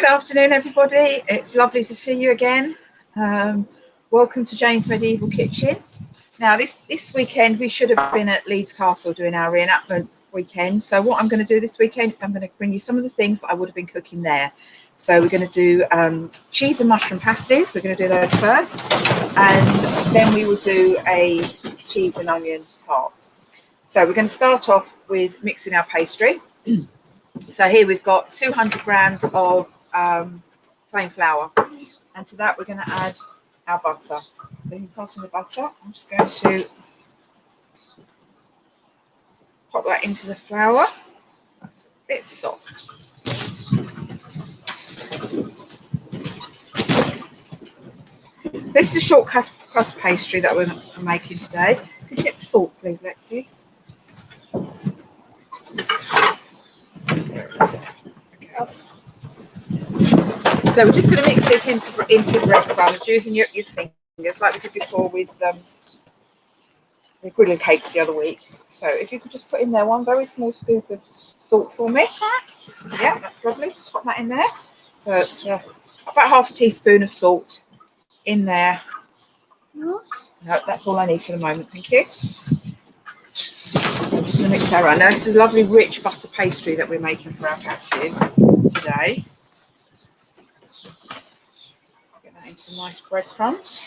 Good afternoon, everybody. It's lovely to see you again. Welcome to Jane's Medieval Kitchen. Now, this weekend we should have been at Leeds Castle doing our reenactment weekend. So what I'm going to do this weekend is I'm going to bring you some of the things that I would have been cooking there. So we're going to do cheese and mushroom pasties. We're going to do those first, and then we will do a cheese and onion tart. So we're going to start off with mixing our pastry. So here we've got 200 grams of plain flour, and to that we're going to add our butter. So you can pass me the butter. I'm just going to pop that into the flour. That's a bit soft. This is a short crust pastry that we're making today. Could you get the salt, please, Lexi? So we're just going to mix this into breadcrumbs using your fingers, like we did before with the griddle cakes the other week. So if you could just put in there one very small scoop of salt for me. Yeah, that's lovely. Just put that in there. So it's about half a teaspoon of salt in there. No, that's all I need for the moment. Thank you. I'm just going to mix that around. Now, this is a lovely rich butter pastry that we're making for our pasties today. Get that into nice breadcrumbs.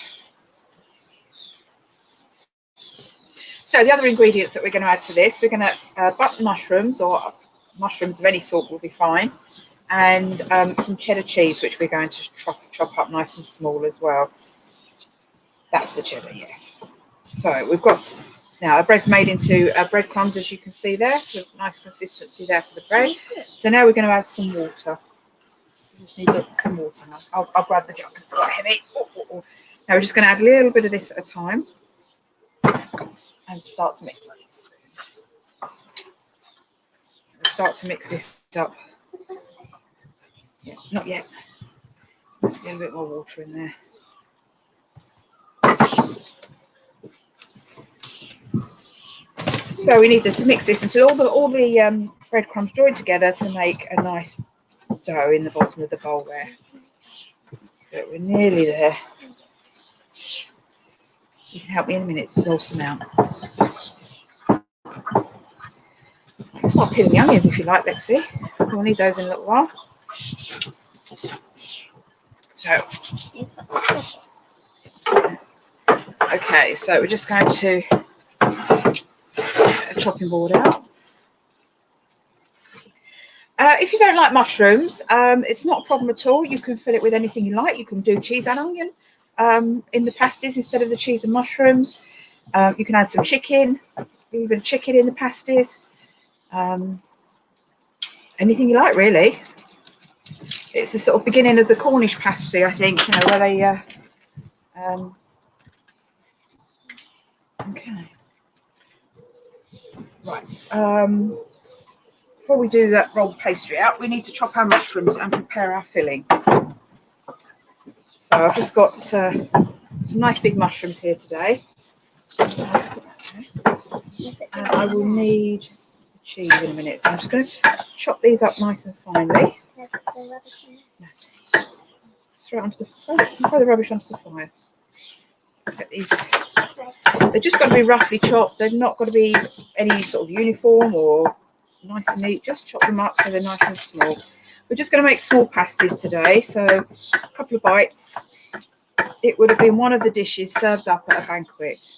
So the other ingredients that we're going to add to this, we're going to button mushrooms, or mushrooms of any sort will be fine, and some cheddar cheese, which we're going to chop up nice and small as well. That's the cheddar, yes. So we've got now the bread's made into breadcrumbs, as you can see there, so nice consistency there for the bread. So now we're going to add some water. We just need some water now. I'll grab the jug, it's quite heavy. Now we're just going to add a little bit of this at a time and start to mix it. We'll start to mix this up. Yeah, not yet. Let's get a bit more water in there. So we need to mix this until all the breadcrumbs join together to make a nice dough in the bottom of the bowl there. So we're nearly there. You can help me in a minute, roll some out. You can start peeling the onions if you like, Lexi. We'll need those in a little while. So, okay, so we're just going to get a chopping board out. If you don't like mushrooms, it's not a problem at all. You can fill it with anything you like. You can do cheese and onion in the pasties instead of the cheese and mushrooms. You can add some chicken, even chicken in the pasties. Anything you like, really. It's the sort of beginning of the Cornish pasty, I think, where they okay. Right. Before we do that, roll the pastry out, we need to chop our mushrooms and prepare our filling. So I've just got some nice big mushrooms here today. And I will need cheese in a minute. So I'm just going to chop these up nice and finely. No. Just throw the rubbish onto the fire. Let's get these. They've just got to be roughly chopped. They've not got to be any sort of uniform or nice and neat. Just chop them up so they're nice and small. We're just going to make small pasties today. So a couple of bites. It would have been one of the dishes served up at a banquet.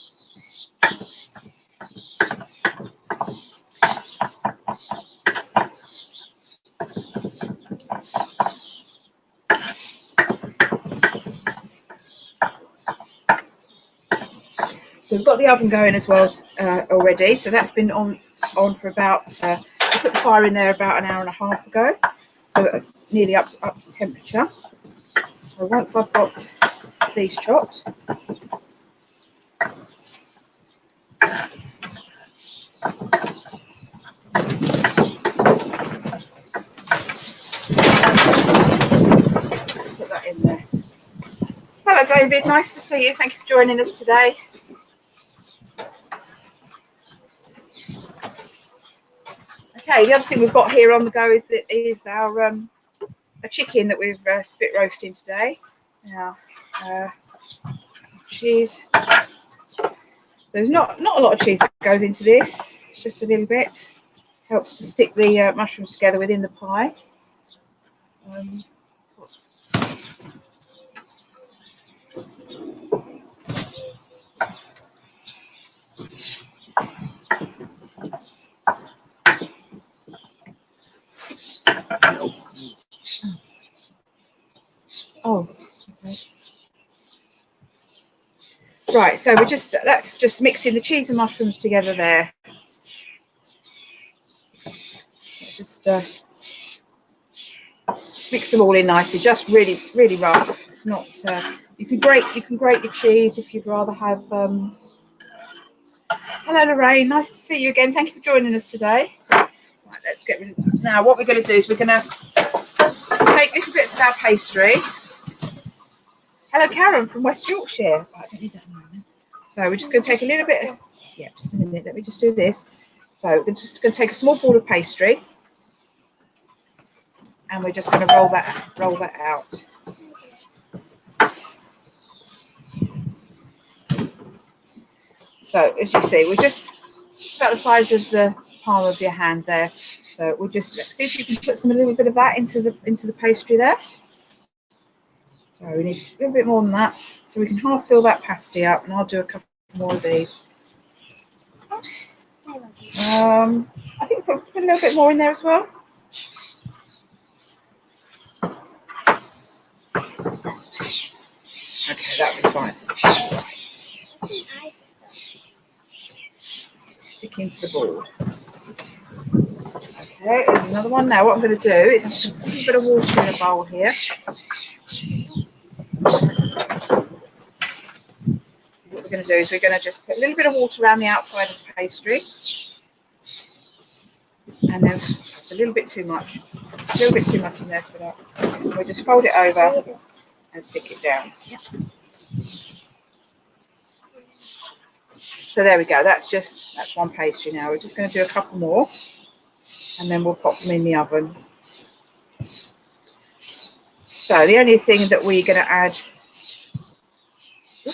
So we've got the oven going as well already. So that's been on for about, I put the fire in there about an hour and a half ago. So that's nearly up to temperature. So once I've got these chopped, let's put that in there. Hello, David. Nice to see you. Thank you for joining us today. Okay, the other thing we've got here on the go is our a chicken that we've spit roasting today. Now, cheese. There's not a lot of cheese that goes into this. It's just a little bit. Helps to stick the mushrooms together within the pie. Oh, okay. Right, so that's just mixing the cheese and mushrooms together there. Let's just mix them all in nicely, just really, really rough. It's not. You can grate your cheese if you'd rather have. Hello, Lorraine. Nice to see you again. Thank you for joining us today. Right, let's get rid of that. Now, what we're going to do is we're going to take little bits of our pastry. Hello, Karen from West Yorkshire. Right, I don't need that in a moment. So we're just going to take a little bit. Yeah, just a minute. Let me just do this. So we're just going to take a small ball of pastry, and we're just going to roll that out. So as you see, we're just about the size of the palm of your hand there. So we'll just see if you can put a little bit of that into the pastry there. So we need a little bit more than that, so we can half fill that pasty up, and I'll do a couple more of these. I think put a little bit more in there as well. Okay, that'll be fine. Right. Stick into the board. Okay, there's another one. Now what I'm going to do is I'm going to put a bit of water in a bowl here. What we're going to do is we're going to just put a little bit of water around the outside of the pastry. And then it's a little bit too much in there, so we'll just fold it over and stick it down. Yep. So there we go. That's one pastry now. We're just going to do a couple more, and then we'll pop them in the oven. So the only thing that we're going to add, you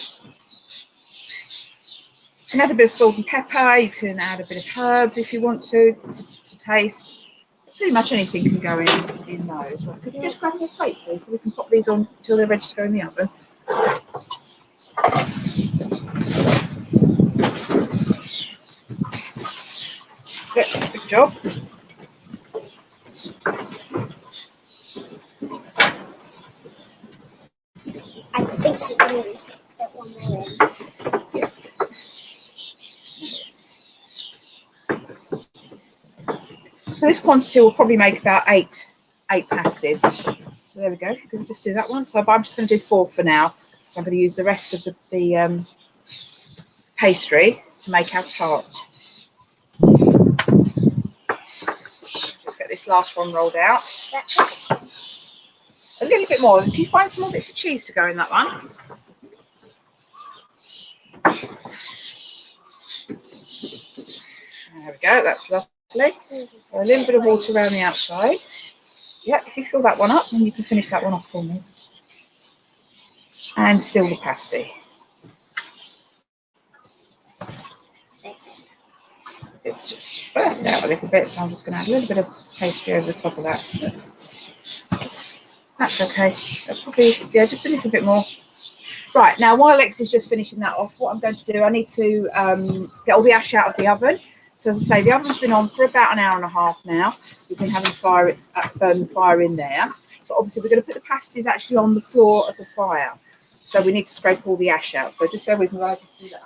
can add a bit of salt and pepper. You can add a bit of herbs if you want to taste. Pretty much anything can go in those. Right, could you just grab me a plate, please, so we can pop these on until they're ready to go in the oven. That's it. Good job. I think she can really fit one more in. So this quantity will probably make about eight pasties. So there we go. You can just do that one. So I'm just going to do 4 for now. So I'm going to use the rest of the pastry to make our tart. Just get this last one rolled out. A little bit more. Can you find some more bits of cheese to go in that one? There we go. That's lovely. A little bit of water around the outside. Yep, if you fill that one up, then you can finish that one off for me. And seal the pasty. It's just burst out a little bit, so I'm just going to add a little bit of pastry over the top of that. That's okay. That's probably, yeah, just a little bit more. Right, now while Lex is just finishing that off, what I'm going to do, I need to get all the ash out of the oven. So as I say, the oven's been on for about an hour and a half now. We've been having burn the fire in there. But obviously we're going to put the pasties actually on the floor of the fire. So we need to scrape all the ash out. So just bear with me while I just do that.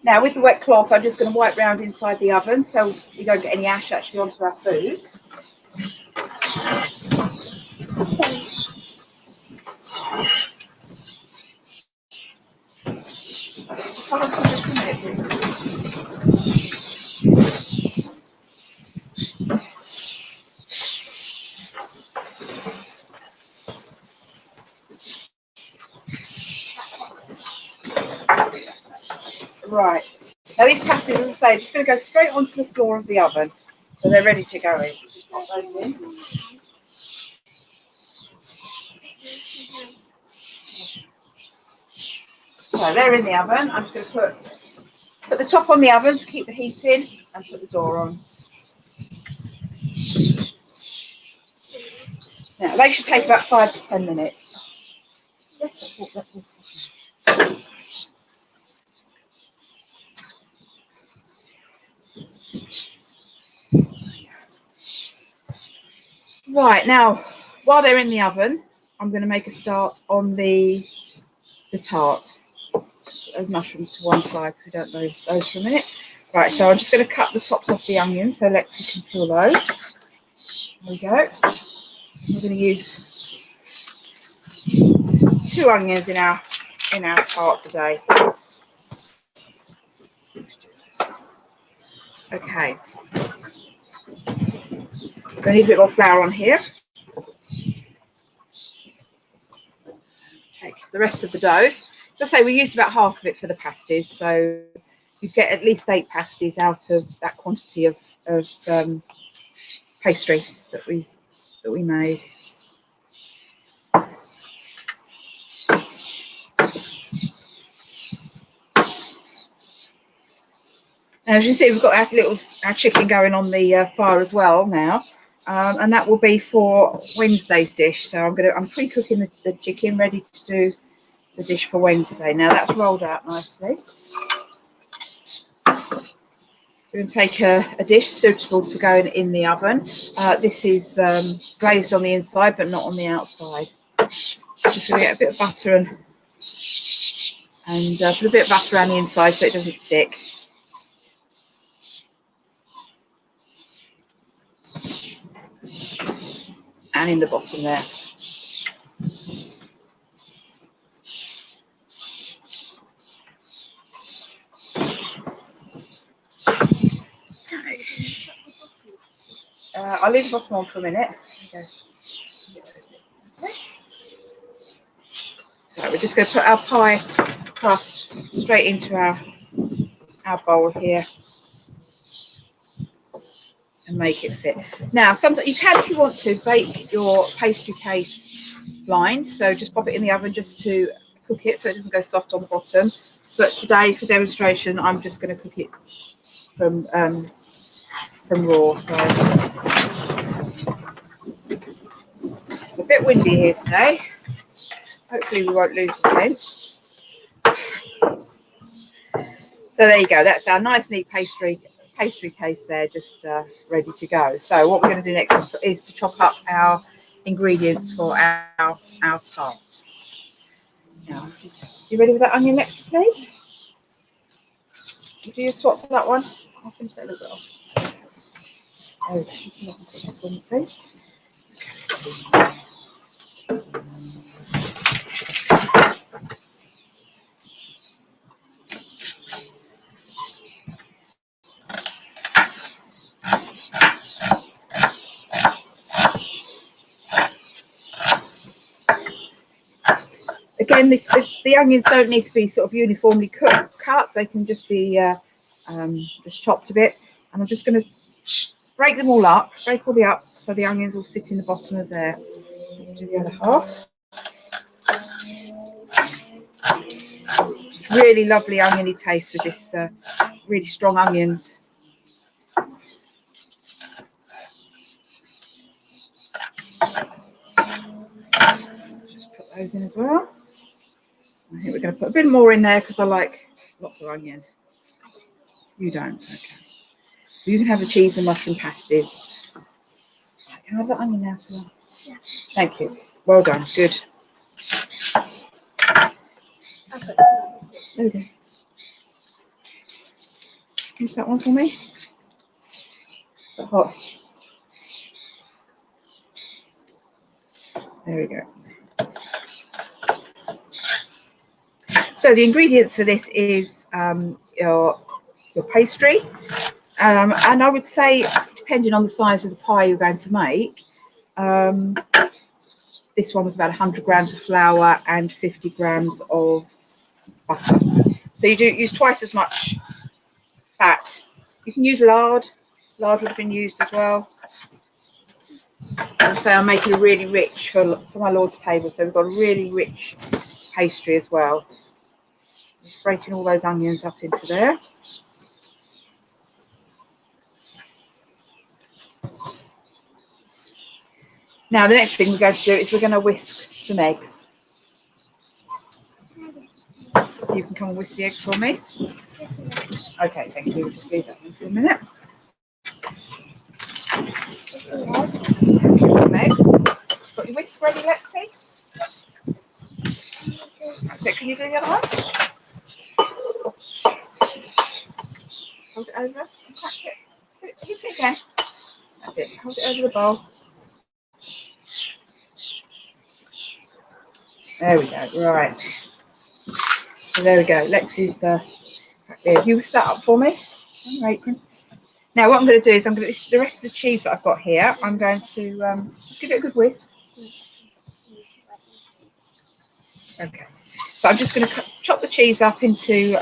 Now with the wet cloth, I'm just going to wipe round inside the oven so you don't get any ash actually onto our food. Just hold on for just a minute, please. Right. Now these pasties, as I say, are just going to go straight onto the floor of the oven, so they're ready to go in. Just pop those in. So they're in the oven. I'm just going to put the top on the oven to keep the heat in, and put the door on. Now they should take about 5 to 10 minutes. Yes, that's all. Right, now while they're in the oven, I'm going to make a start on the tart. Put those mushrooms to one side so we don't lose those for a minute. Right, so I'm just going to cut the tops off the onions so Lexi can peel those. There we go. We're going to use 2 onions in our tart today. Okay. I need a bit more flour on here. Take the rest of the dough. As I say, we used about half of it for the pasties, so you get at least 8 pasties out of that quantity of pastry that we made. As you see, we've got our chicken going on the fire as well now, and that will be for Wednesday's dish. So I'm pre-cooking the chicken, ready to do the dish for Wednesday. Now that's rolled out nicely. We're going to take a dish suitable for going in the oven. This is glazed on the inside, but not on the outside. Just going to get a bit of butter and put a bit of butter around the inside so it doesn't stick. And in the bottom there. I'll leave the bottom on for a minute. Okay. So we're just going to put our pie crust straight into our bowl here and make it fit. Now, sometimes you can, if you want to, bake your pastry case blind. So just pop it in the oven just to cook it so it doesn't go soft on the bottom. But today, for demonstration, I'm just going to cook it from raw. So it's a bit windy here today. Hopefully we won't lose the tent. So there you go. That's our nice, neat pastry case there, just ready to go. So what we're going to do next is to chop up our ingredients for our tart. Now, you ready with that onion, Lexi, please? Do you swap for that one? I'll finish that a little bit off. Oh, please. Again, the onions don't need to be sort of uniformly cut. They can just be just chopped a bit. And I'm just going to break all the up, so the onions will sit in the bottom of there. Let's do the other half. Really lovely oniony taste with this really strong onions. Just put those in as well. I think we're going to put a bit more in there because I like lots of onion. You don't? Okay. You can have the cheese and mushroom pasties. Can I have that onion now as well? Yeah. Thank you. Well done. Good. There we go. Use that one for me. Is that hot? There we go. So the ingredients for this is your pastry, and I would say, depending on the size of the pie you're going to make, this one was about 100 grams of flour and 50 grams of butter. So you do use twice as much fat. You can use lard. Lard would have been used as well. As I say, I'm making it really rich for my Lord's table, so we've got a really rich pastry as well. Just breaking all those onions up into there. Now the next thing we're going to do is we're going to whisk some eggs. You can come and whisk the eggs for me. Okay, thank you. We'll just leave that one for a minute. Some eggs. Got your whisk ready, Lexi? That's it. Can you do the other one? Hold it over and crack it. Hit it again. That's it. Hold it over the bowl. There we go. Right. So there we go. Lexi's here. You whisk that up for me on your apron. Now what I'm going to do is I'm going to the rest of the cheese that I've got here. I'm going to just give it a good whisk. Okay. So I'm just going to chop the cheese up into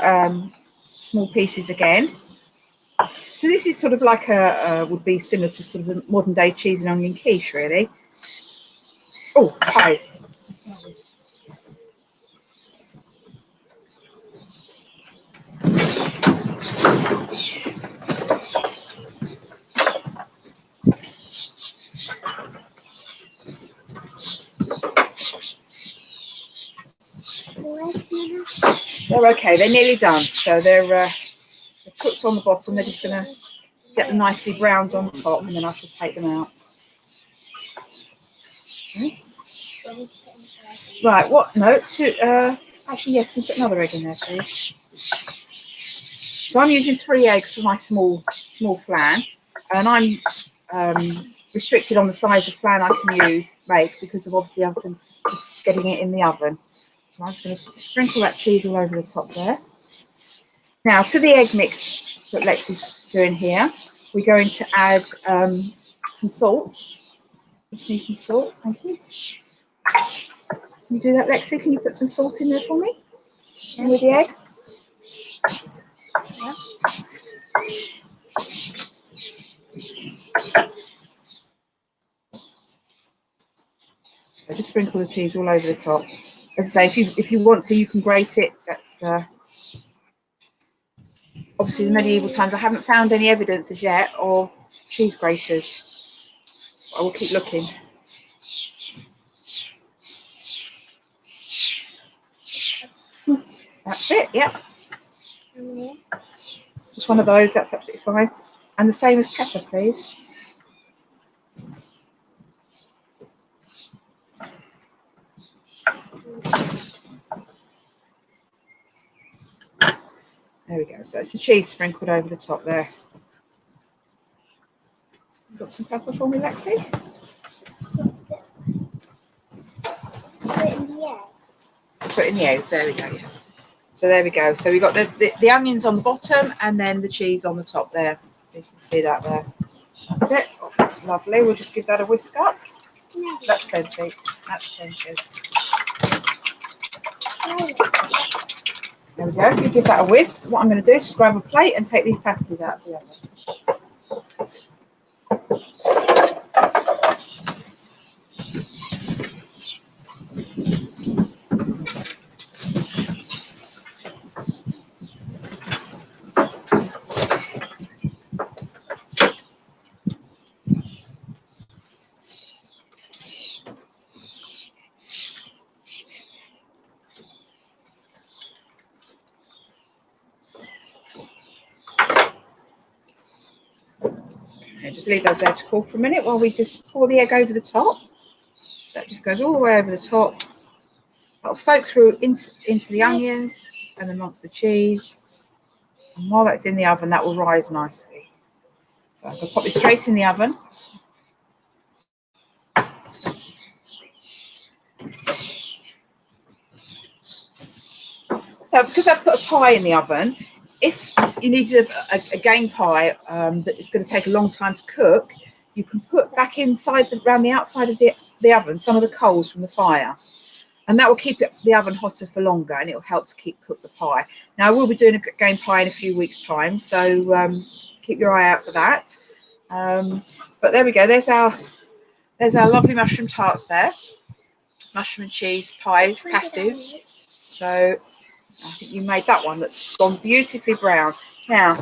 small pieces again. So this is sort of like would be similar to sort of a modern day cheese and onion quiche, really. Oh, pies. They're okay. They're nearly done. So they're cooked on the bottom. They're just going to get them nicely browned on top, and then I shall take them out. Okay. Right. What? No. Actually, yes. Can you put another egg in there, please? So I'm using 3 eggs for my small flan, and I'm restricted on the size of flan I can make because of obviously I've been just getting it in the oven. So I'm just going to sprinkle that cheese all over the top there. Now to the egg mix that Lex is doing here, we're going to add some salt. Just need some salt, thank you. Can you do that, Lexi? Can you put some salt in there for me? And with the eggs? Yeah. So just sprinkle the cheese all over the top. As I say, if you want to, you can grate it. That's obviously the medieval times. I haven't found any evidence as yet of cheese graters. I will keep looking. That's it. Yep. Just one of those. That's absolutely fine. And the same as pepper, please. There we go. So it's the cheese sprinkled over the top there. Got some pepper for me, Lexi? Put it in the eggs. Put it in the eggs. There we go. Yeah. So there we go. So we got the onions on the bottom and then the cheese on the top there. You can see that there. That's it. Oh, that's lovely. We'll just give that a whisk up. That's plenty. That's plenty. There we go. If you give that a whisk, what I'm going to do is just grab a plate and take these pasties out of the oven. Okay, just leave those there to cool for a minute while we just pour the egg over the top. So it just goes all the way over the top. That'll soak through into the onions and amongst the cheese. And while that's in the oven, that will rise nicely. So I'm going to pop it straight in the oven. Now, because I put a pie in the oven, if you need a game pie that is going to take a long time to cook, you can put back inside, around the outside of the oven, some of the coals from the fire. And that will keep the oven hotter for longer, and it will help to cook the pie. Now, I will be doing a game pie in a few weeks' time, so keep your eye out for that. But there we go. There's our lovely mushroom tarts there. Mushroom and cheese pies, pasties. So I think you made that one that's gone beautifully brown. Now,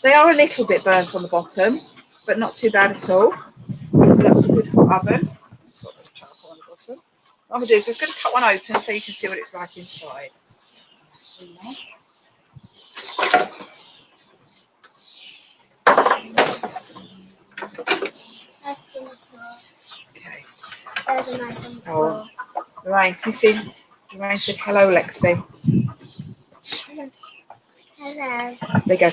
they are a little bit burnt on the bottom, but not too bad at all. So that was a good hot oven. It's got a bit of charcoal on the bottom. What I'm going to do is I'm going to cut one open so you can see what it's like inside. Okay. There's a knife on the floor. Lorraine, you see? Lorraine said hello, Lexi. Hello. There you go.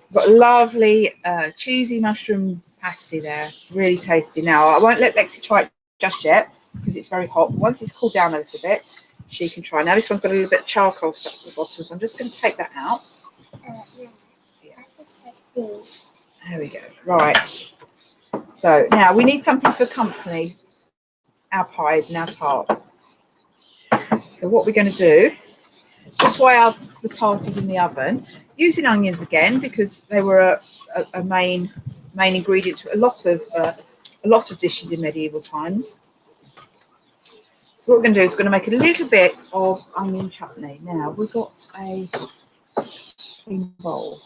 We've got a lovely cheesy mushroom pasty there. Really tasty. Now, I won't let Lexi try it just yet because it's very hot. Once it's cooled down a little bit, she can try. Now, this one's got a little bit of charcoal stuck to the bottom, so I'm just going to take that out. There we go. Right. So now we need something to accompany our pies and our tarts. So what we're going to do, just while the tart is in the oven, using onions again because they were a main ingredient to a lot of dishes in medieval times. So what we're going to do is we're going to make a little bit of onion chutney. Now we've got a clean bowl.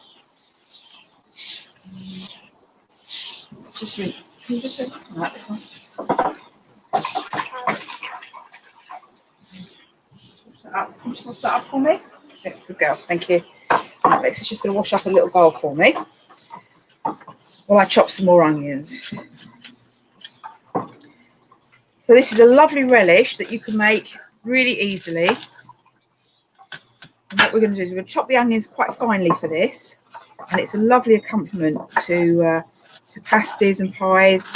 Just rinse. Can you just rinse this one out? Can you just wash that up for me? That's it. Good girl. Thank you. Right, Lex is just going to wash up a little bowl for me while I chop some more onions. So this is a lovely relish that you can make really easily. And what we're going to do is we're going to chop the onions quite finely for this, and it's a lovely accompaniment to pasties and pies.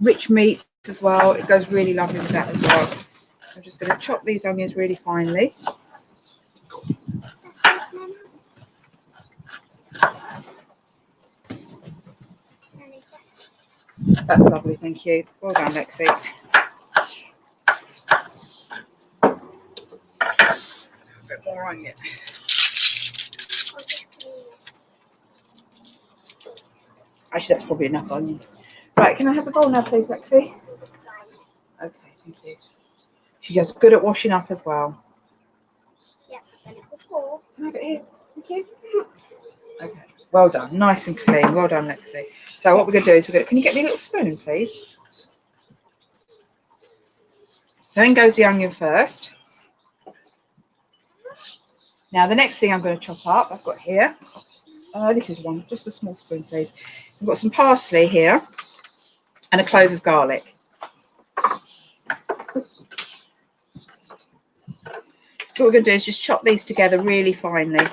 Rich meats as well. It goes really lovely with that as well. I'm just going to chop these onions really finely. That's lovely, thank you. Well done, Lexi. A bit more onion. Actually, that's probably enough onion. Right, can I have the bowl now, please, Lexi? Okay, thank you. She's good at washing up as well. Yeah, can I have it here? Thank you. Okay, well done. Nice and clean. Well done, Lexi. So what we're going to do is can you get me a little spoon, please? So in goes the onion first. Now the next thing I'm going to chop up, I've got here. This is one, just a small spoon, please. I've got some parsley here and a clove of garlic. So what we're going to do is just chop these together really finely.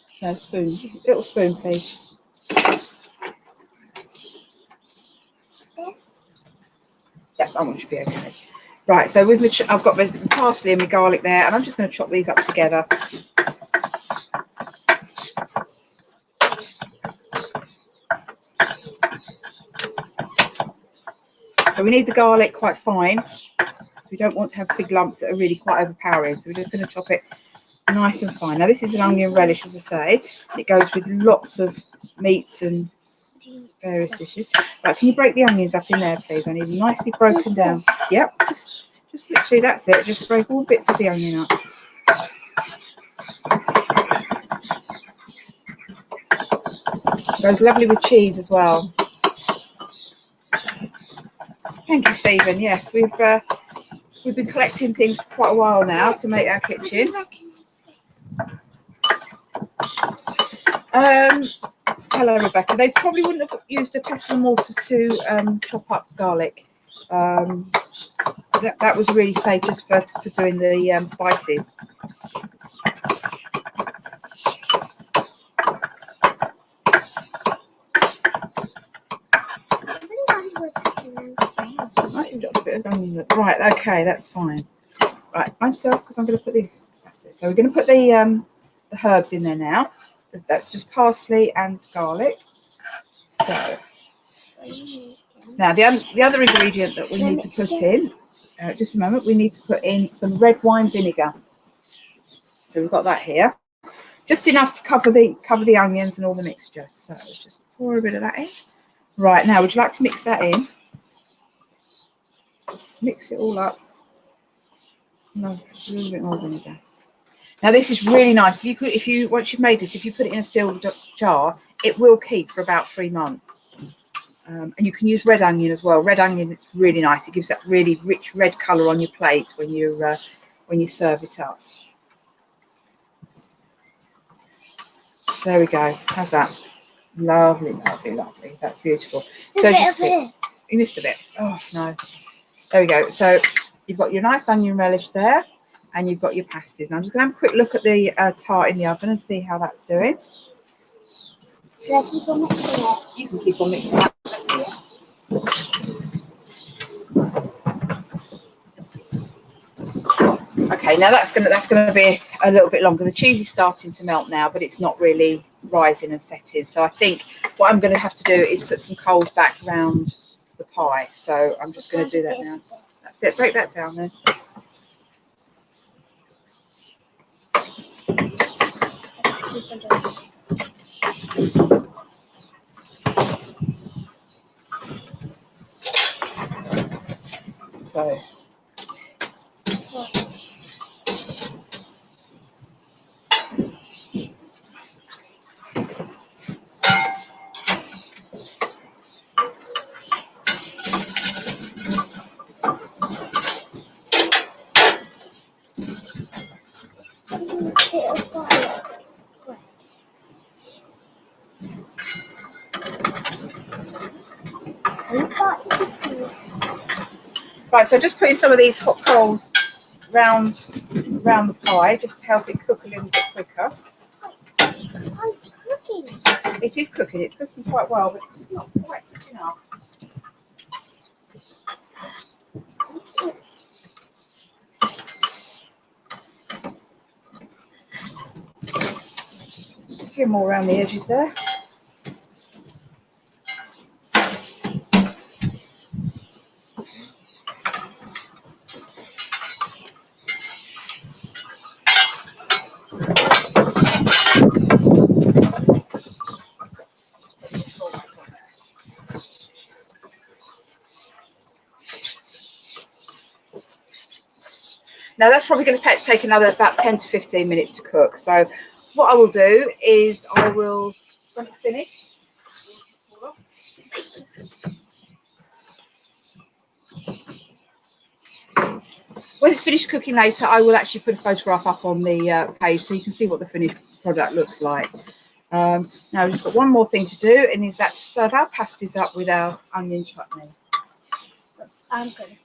So spoon, little spoon, please. Yeah, that one should be okay. Right, so I've got my parsley and my garlic there, and I'm just going to chop these up together. So we need the garlic quite fine. We don't want to have big lumps that are really quite overpowering, so we're just going to chop it nice and fine. Now this is an onion relish, as I say. It goes with lots of meats and various dishes. Right, can you break the onions up in there, please? I need them nicely broken down. Yep, just literally that's it. Just break all bits of the onion up. It goes lovely with cheese as well. Thank you, Stephen. Yes, we've been collecting things for quite a while now to make our kitchen. Hello, Rebecca. They probably wouldn't have used a pestle and mortar to chop up garlic. that was really safe just for doing the spices. Right, you dropped a bit of onion. Right, okay, that's fine. Right, mind yourself because I'm going to put the. That's it. So we're going to put the herbs in there now. That's just parsley and garlic. So now the other ingredient that we need to put in, just a moment, we need to put in some red wine vinegar. So we've got that here, just enough to cover the onions and all the mixture. So let's just pour a bit of that in. Right, now would you like to mix that in? Just mix it all up. No, just a little bit more vinegar. Now this is really nice. If you once you've made this, if you put it in a sealed jar, it will keep for about 3 months. And you can use red onion as well. Red onion is really nice. It gives that really rich red colour on your plate when you serve it up. There we go. How's that? Lovely, lovely, lovely. That's beautiful. So as you see, you missed a bit. Oh no. There we go. So you've got your nice onion relish there, and you've got your pasties. Now I'm just going to have a quick look at the tart in the oven and see how that's doing. Should I keep on mixing it? You can keep on mixing it. Okay, now that's gonna be a little bit longer. The cheese is starting to melt now, but it's not really rising and setting. So I think what I'm going to have to do is put some coals back around the pie. So I'm just going to do that now. That's it. Break that down then. Just keep on doing it. So. Right, so just putting some of these hot coals round the pie just to help it cook a little bit quicker. It's cooking. It is cooking. It's cooking quite well, but it's just not quite quick enough. Just a few more around the edges there. Now that's probably going to take another about 10 to 15 minutes to cook. So what I will do is I will, when it's finished, when it's finished cooking later, I will actually put a photograph up on the page so you can see what the finished product looks like. Now we've just got one more thing to do, and is that to serve our pasties up with our onion chutney. I'm good.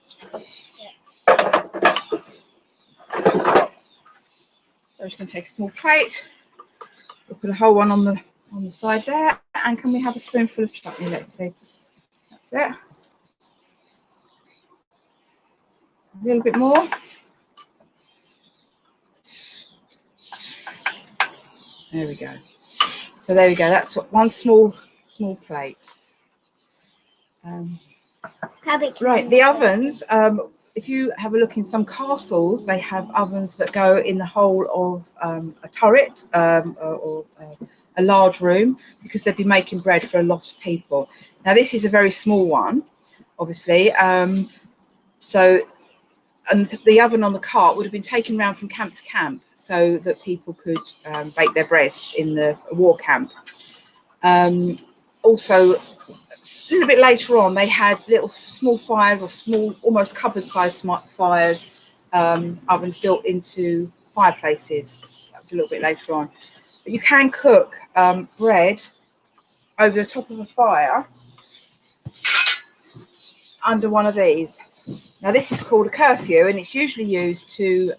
I'm just going to take a small plate. We'll put a whole one on the side there, and can we have a spoonful of chutney? Let's see. That's it. A little bit more. There we go. So there we go. That's what one small plate. Right, the ovens. If you have a look in some castles, they have ovens that go in the whole of a turret or a large room, because they'd be making bread for a lot of people. Now this is a very small one, obviously. And the oven on the cart would have been taken around from camp to camp so that people could bake their breads in the war camp. Also, a little bit later on, they had little small fires or small, almost cupboard-sized fires, ovens built into fireplaces. That was a little bit later on. But you can cook bread over the top of a fire under one of these. Now this is called a curfew, and it's usually used to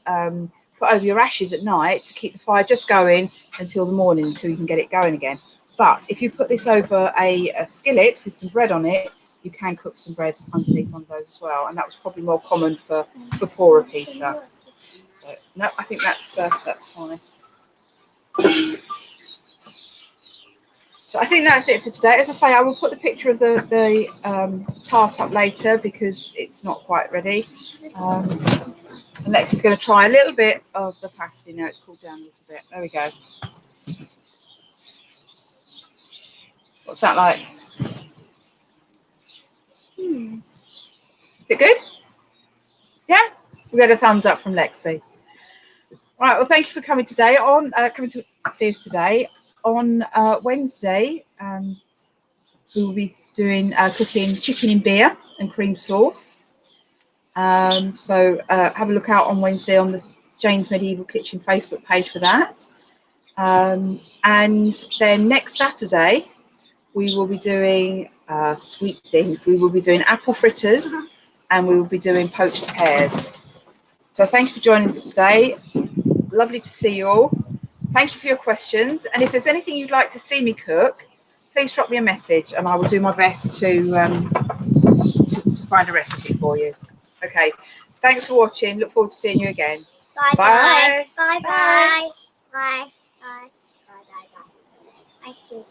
put over your ashes at night to keep the fire just going until the morning, until you can get it going again. But if you put this over a skillet with some bread on it, you can cook some bread underneath one of those as well, and that was probably more common for poorer Peter. So, no, I think that's fine. So I think that's it for today. As I say, I will put the picture of the tart up later because it's not quite ready. And Lexi's going to try a little bit of the pasty now. It's cooled down a little bit. There we go. What's that like? Is it good? Yeah? We got a thumbs up from Lexi. Right, well, thank you for coming today. Coming to see us today. On Wednesday, we will be doing cooking chicken in beer and cream sauce. So have a look out on Wednesday on the Jane's Medieval Kitchen Facebook page for that. And then next Saturday, we will be doing sweet things. We will be doing apple fritters and we will be doing poached pears. So thank you for joining us today. Lovely to see you all. Thank you for your questions. And if there's anything you'd like to see me cook, please drop me a message and I will do my best to find a recipe for you. Okay. Thanks for watching. Look forward to seeing you again. Bye. Bye. Bye. Bye. Bye. Bye. Bye. Bye. Bye. Bye. Bye.